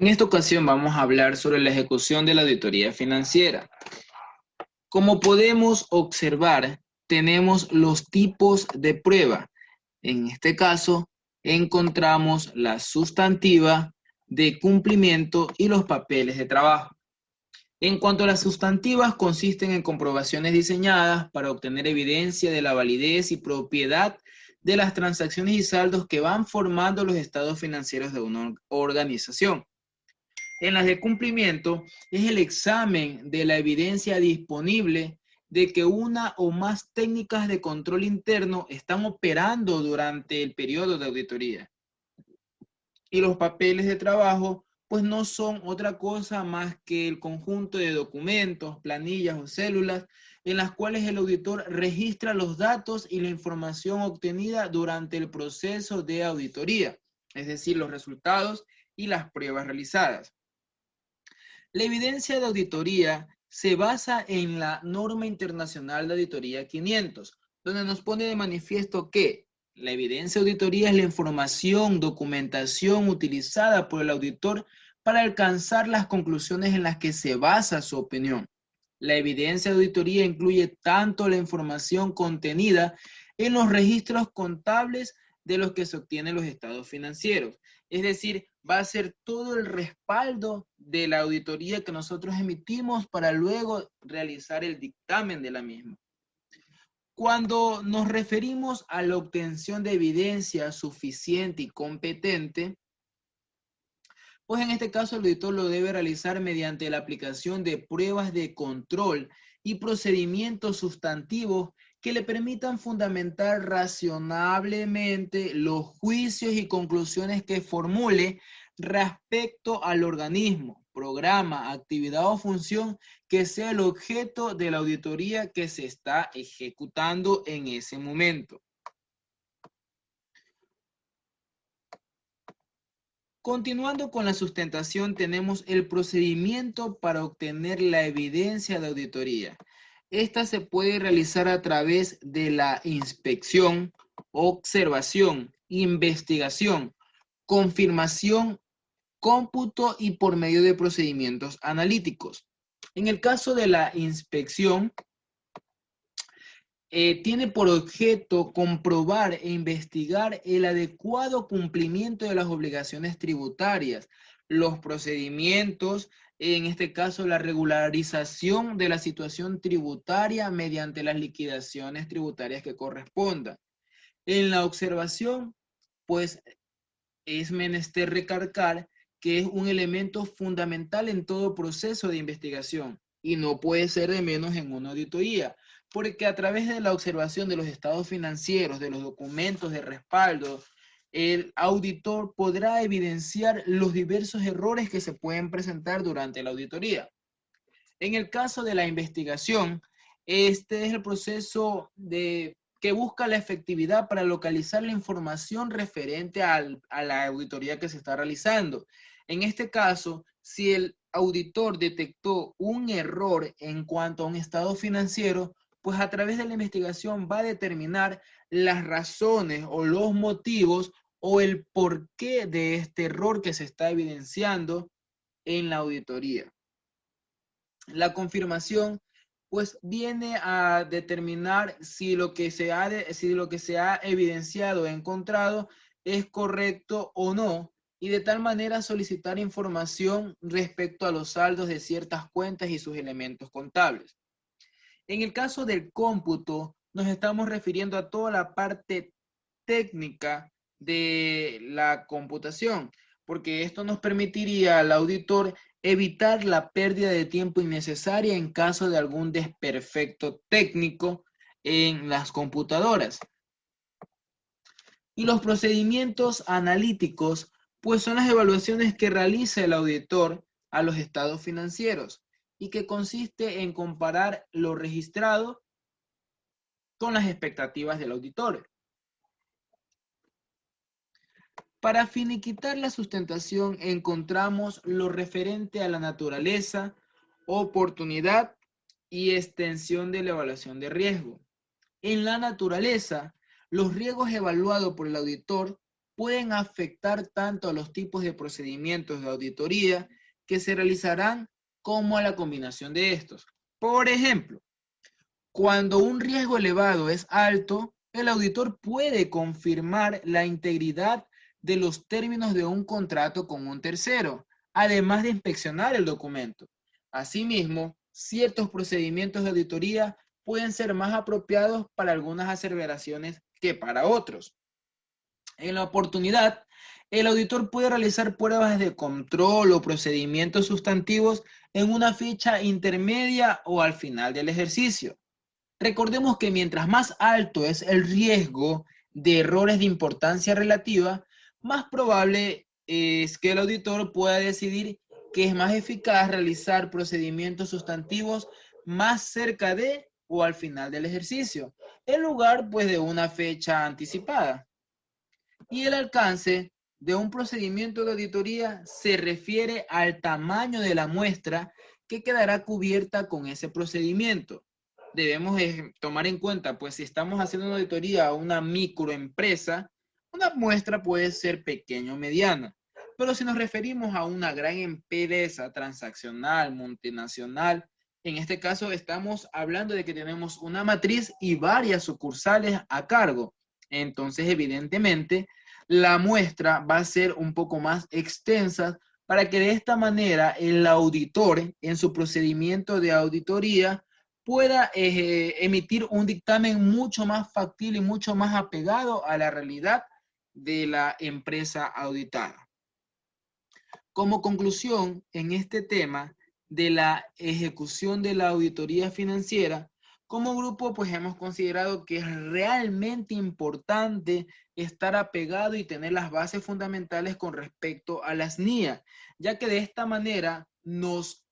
En esta ocasión vamos a hablar sobre la ejecución de la auditoría financiera. Como podemos observar, tenemos los tipos de prueba. En este caso, encontramos la sustantiva, de cumplimiento y los papeles de trabajo. En cuanto a las sustantivas, consisten en comprobaciones diseñadas para obtener evidencia de la validez y propiedad de las transacciones y saldos que van formando los estados financieros de una organización. En las de cumplimiento es el examen de la evidencia disponible de que una o más técnicas de control interno están operando durante el periodo de auditoría. Y los papeles de trabajo, pues no son otra cosa más que el conjunto de documentos, planillas o células en las cuales el auditor registra los datos y la información obtenida durante el proceso de auditoría, es decir, los resultados y las pruebas realizadas. La evidencia de auditoría se basa en la norma internacional de auditoría 500, donde nos pone de manifiesto que la evidencia de auditoría es la información, documentación utilizada por el auditor para alcanzar las conclusiones en las que se basa su opinión. La evidencia de auditoría incluye tanto la información contenida en los registros contables de los que se obtienen los estados financieros. Es decir, va a ser todo el respaldo de la auditoría que nosotros emitimos para luego realizar el dictamen de la misma. Cuando nos referimos a la obtención de evidencia suficiente y competente, pues en este caso el auditor lo debe realizar mediante la aplicación de pruebas de control y procedimientos sustantivos que le permitan fundamentar razonablemente los juicios y conclusiones que formule respecto al organismo, programa, actividad o función que sea el objeto de la auditoría que se está ejecutando en ese momento. Continuando con la sustentación, tenemos el procedimiento para obtener la evidencia de auditoría. Esta se puede realizar a través de la inspección, observación, investigación, confirmación, cómputo y por medio de procedimientos analíticos. En el caso de la inspección, tiene por objeto comprobar e investigar el adecuado cumplimiento de las obligaciones tributarias, los procedimientos, en este caso la regularización de la situación tributaria mediante las liquidaciones tributarias que correspondan. En la observación, pues es menester recalcar que es un elemento fundamental en todo proceso de investigación y no puede ser de menos en una auditoría, porque a través de la observación de los estados financieros, de los documentos de respaldo, el auditor podrá evidenciar los diversos errores que se pueden presentar durante la auditoría. En el caso de la investigación, este es el proceso que busca la efectividad para localizar la información referente a la auditoría que se está realizando. En este caso, si el auditor detectó un error en cuanto a un estado financiero, pues a través de la investigación va a determinar las razones o los motivos o el porqué de este error que se está evidenciando en la auditoría. La confirmación pues viene a determinar si lo que se ha evidenciado, encontrado, es correcto o no, y de tal manera solicitar información respecto a los saldos de ciertas cuentas y sus elementos contables. En el caso del cómputo, nos estamos refiriendo a toda la parte técnica de la computación, porque esto nos permitiría al auditor evitar la pérdida de tiempo innecesaria en caso de algún desperfecto técnico en las computadoras. Y los procedimientos analíticos, pues son las evaluaciones que realiza el auditor a los estados financieros y que consiste en comparar lo registrado con las expectativas del auditor. Para finiquitar la sustentación encontramos lo referente a la naturaleza, oportunidad y extensión de la evaluación de riesgo. En la naturaleza, los riesgos evaluados por el auditor pueden afectar tanto a los tipos de procedimientos de auditoría que se realizarán como a la combinación de estos. Por ejemplo, cuando un riesgo elevado es alto, el auditor puede confirmar la integridad de los términos de un contrato con un tercero, además de inspeccionar el documento. Asimismo, ciertos procedimientos de auditoría pueden ser más apropiados para algunas aseveraciones que para otros. En la oportunidad, el auditor puede realizar pruebas de control o procedimientos sustantivos en una ficha intermedia o al final del ejercicio. Recordemos que mientras más alto es el riesgo de errores de importancia relativa, más probable es que el auditor pueda decidir que es más eficaz realizar procedimientos sustantivos más cerca de o al final del ejercicio, en lugar pues de una fecha anticipada. Y el alcance de un procedimiento de auditoría se refiere al tamaño de la muestra que quedará cubierta con ese procedimiento. Debemos tomar en cuenta, pues si estamos haciendo una auditoría a una microempresa, una muestra puede ser pequeña o mediana. Pero si nos referimos a una gran empresa transaccional, multinacional, en este caso estamos hablando de que tenemos una matriz y varias sucursales a cargo. Entonces, evidentemente, la muestra va a ser un poco más extensa para que de esta manera el auditor en su procedimiento de auditoría pueda emitir un dictamen mucho más factible y mucho más apegado a la realidad de la empresa auditada. Como conclusión, en este tema de la ejecución de la auditoría financiera, como grupo, pues hemos considerado que es realmente importante estar apegado y tener las bases fundamentales con respecto a las NIA, ya que de esta manera nos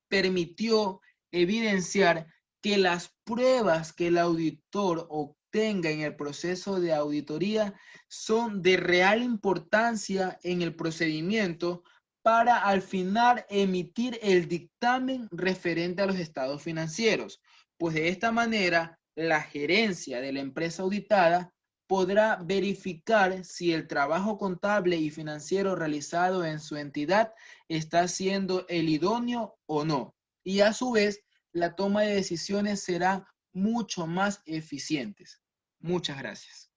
permitió evidenciar que las pruebas que el auditor obtenga en el proceso de auditoría son de real importancia en el procedimiento para al final emitir el dictamen referente a los estados financieros, pues de esta manera la gerencia de la empresa auditada podrá verificar si el trabajo contable y financiero realizado en su entidad está siendo el idóneo o no. Y a su vez, la toma de decisiones será mucho más eficientes. Muchas gracias.